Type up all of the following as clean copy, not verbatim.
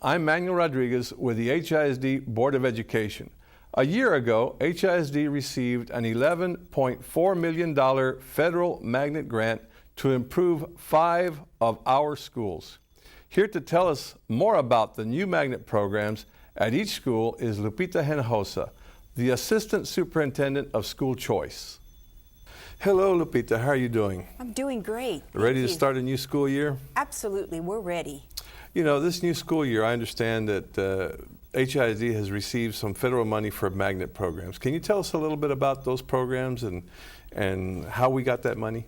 I'm Manuel Rodriguez with the HISD Board of Education. A year ago, HISD received an $11.4 million federal magnet grant to improve 5 of our schools. Here to tell us more about the new magnet programs at each school is Lupita Hinojosa, the Assistant Superintendent of School Choice. Hello, Lupita. How are you doing? I'm doing great. Ready to start a new school year? Absolutely. We're ready. You know, this new school year, I understand that HISD has received some federal money for magnet programs. Can you tell us a little bit about those programs and how we got that money?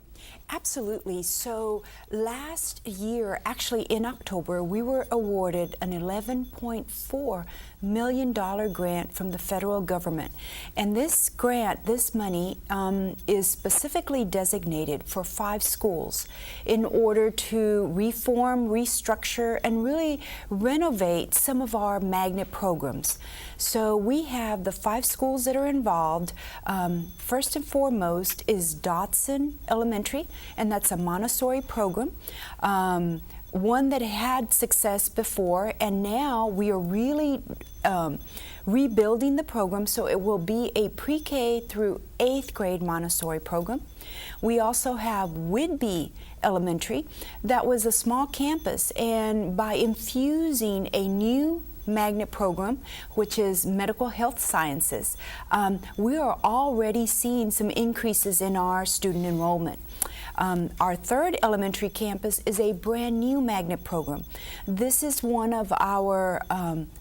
Absolutely. So last year, actually in October, we were awarded an $11.4 million grant from the federal government. And this grant, this money, is specifically designated for 5 schools in order to reform, restructure, and really renovate some of our magnet programs. So we have the 5 schools that are involved. First and foremost is Dodson Elementary, and that's a Montessori program. One that had success before, and now we are really rebuilding the program, so it will be a pre-K through 8th grade Montessori program. We also have Whidbey Elementary. That was a small campus, and by infusing a new magnet program, which is medical health sciences, we are already seeing some increases in our student enrollment. Our 3rd elementary campus is a brand new magnet program. This is one of our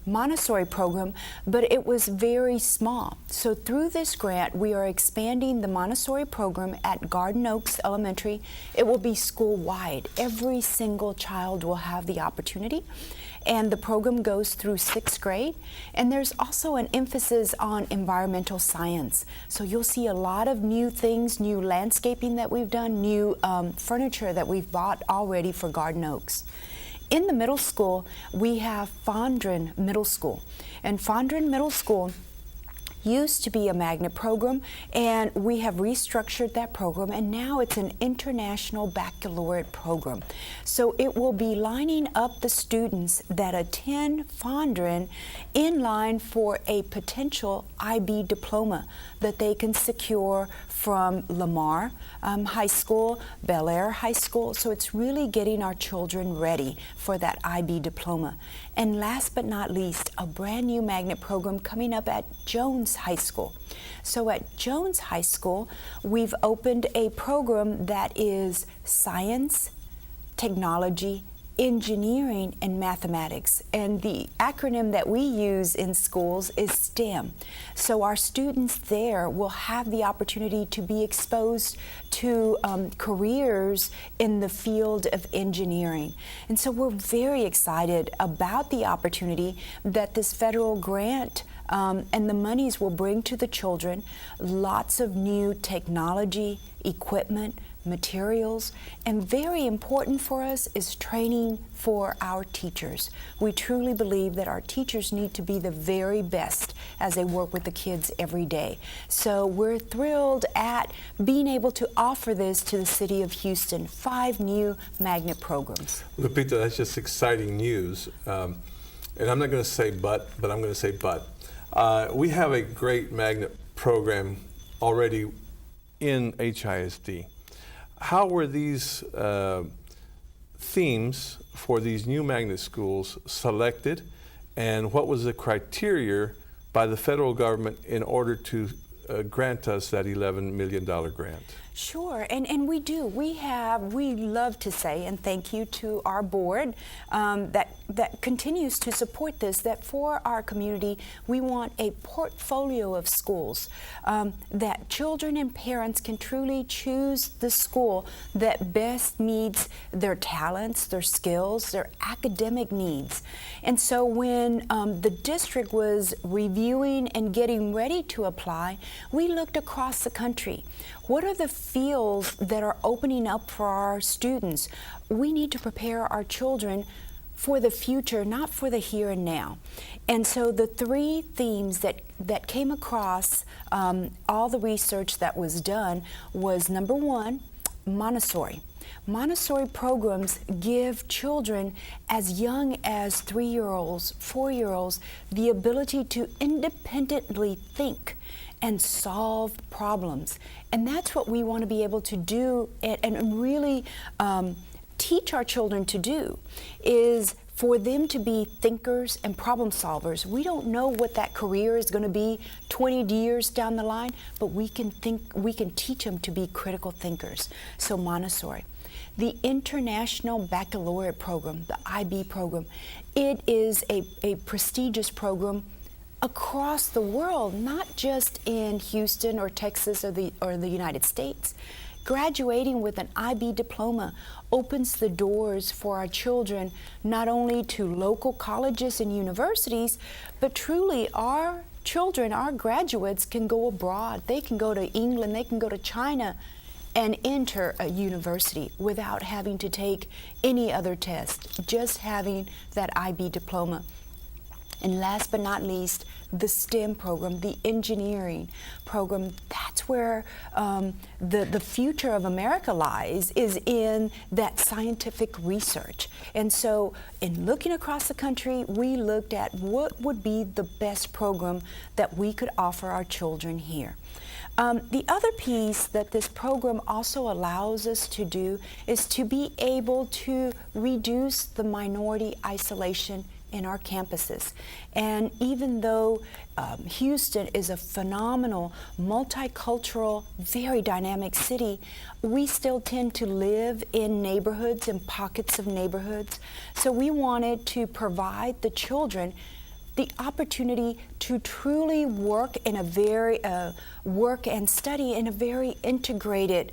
Montessori program, but it was very small. So through this grant, we are expanding the Montessori program at Garden Oaks Elementary. It will be school-wide. Every single child will have the opportunity. And the program goes through 6th grade. And there's also an emphasis on environmental science. So you'll see a lot of new things, new landscaping that we've done, new furniture that we've bought already for Garden Oaks. In the middle school, we have Fondren Middle School. And Fondren Middle School used to be a magnet program, and we have restructured that program, and now it's an international baccalaureate program. So it will be lining up the students that attend Fondren in line for a potential IB diploma that they can secure from Lamar High School, Bel Air High School. So it's really getting our children ready for that IB diploma. And last but not least, a brand new magnet program coming up at Jones High School. So at Jones High School, we've opened a program that is science, technology, engineering, and mathematics. And the acronym that we use in schools is STEM. So our students there will have the opportunity to be exposed to careers in the field of engineering. And so we're very excited about the opportunity that this federal grant and the monies will bring to the children. Lots of new technology, equipment, materials, and very important for us is training for our teachers. We truly believe that our teachers need to be the very best as they work with the kids every day. So we're thrilled at being able to offer this to the city of Houston, 5 new magnet programs. Lupita, that's just exciting news. And I'm not going to say but I'm going to say but. We have a great magnet program already in HISD. How were these themes for these new magnet schools selected, and what was the criteria by the federal government in order to grant us that $11 million grant? Sure, and we do. We love to say, and thank you to our board that continues to support this, that for our community, we want a portfolio of schools that children and parents can truly choose the school that best meets their talents, their skills, their academic needs. And so when the district was reviewing and getting ready to apply, we looked across the country. What are the fields that are opening up for our students? We need to prepare our children for the future, not for the here and now. And so the 3 themes that came across all the research that was done was, number 1, Montessori. Montessori programs give children as young as 3-year-olds, 4-year-olds, the ability to independently think and solve problems. And that's what we want to be able to do and really teach our children to do, is for them to be thinkers and problem solvers. We don't know what that career is going to be 20 years down the line, but we can teach them to be critical thinkers. So Montessori. The International Baccalaureate Program, the IB program, it is a prestigious program across the world, not just in Houston or Texas or the United States. Graduating with an IB diploma opens the doors for our children not only to local colleges and universities, but truly our children, our graduates, can go abroad. They can go to England, they can go to China and enter a university without having to take any other test, just having that IB diploma. And last but not least, the STEM program, the engineering program. That's where the future of America lies, is in that scientific research. And so in looking across the country, we looked at what would be the best program that we could offer our children here. The other piece that this program also allows us to do is to be able to reduce the minority isolation in our campuses. And even though Houston is a phenomenal, multicultural, very dynamic city, we still tend to live in neighborhoods and pockets of neighborhoods. So we wanted to provide the children the opportunity to truly work in a very work and study in a very integrated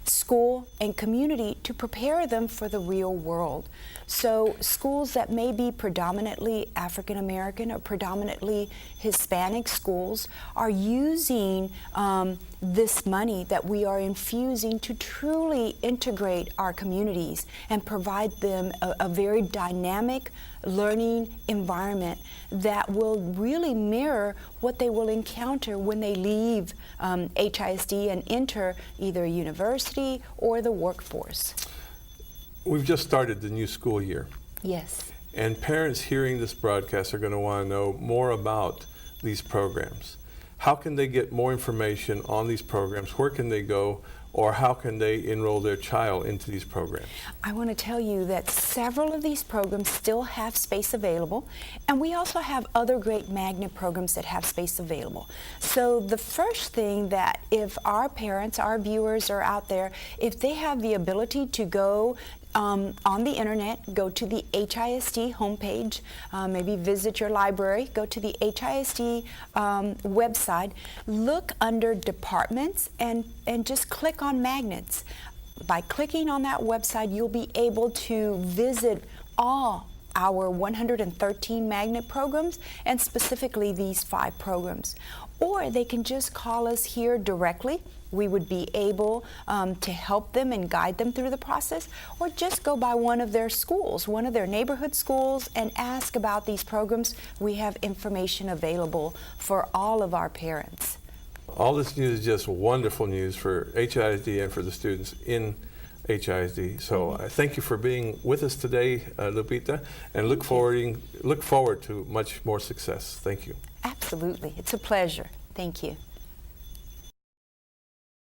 school and community to prepare them for the real world. So schools that may be predominantly African American or predominantly Hispanic schools are using this money that we are infusing to truly integrate our communities and provide them a very dynamic learning environment that will really mirror what they will encounter when they leave HISD and enter either a university or the workforce. We've just started the new school year. Yes. And parents hearing this broadcast are going to want to know more about these programs. How can they get more information on these programs? Where can they go? Or how can they enroll their child into these programs? I want to tell you that several of these programs still have space available, and we also have other great magnet programs that have space available. So the first thing, that if our parents, our viewers are out there, if they have the ability to go on the internet, go to the HISD homepage, maybe visit your library, go to the HISD website, look under departments and just click on magnets. By clicking on that website, you'll be able to visit all our 113 magnet programs, and specifically these 5 programs. Or they can just call us here directly. We would be able to help them and guide them through the process, or just go by one of their schools, one of their neighborhood schools, and ask about these programs. We have information available for all of our parents. All this news is just wonderful news for HISD and for the students in HISD. So I thank you for being with us today, Lupita, and look forward to much more success. Thank you. Absolutely. It's a pleasure. Thank you.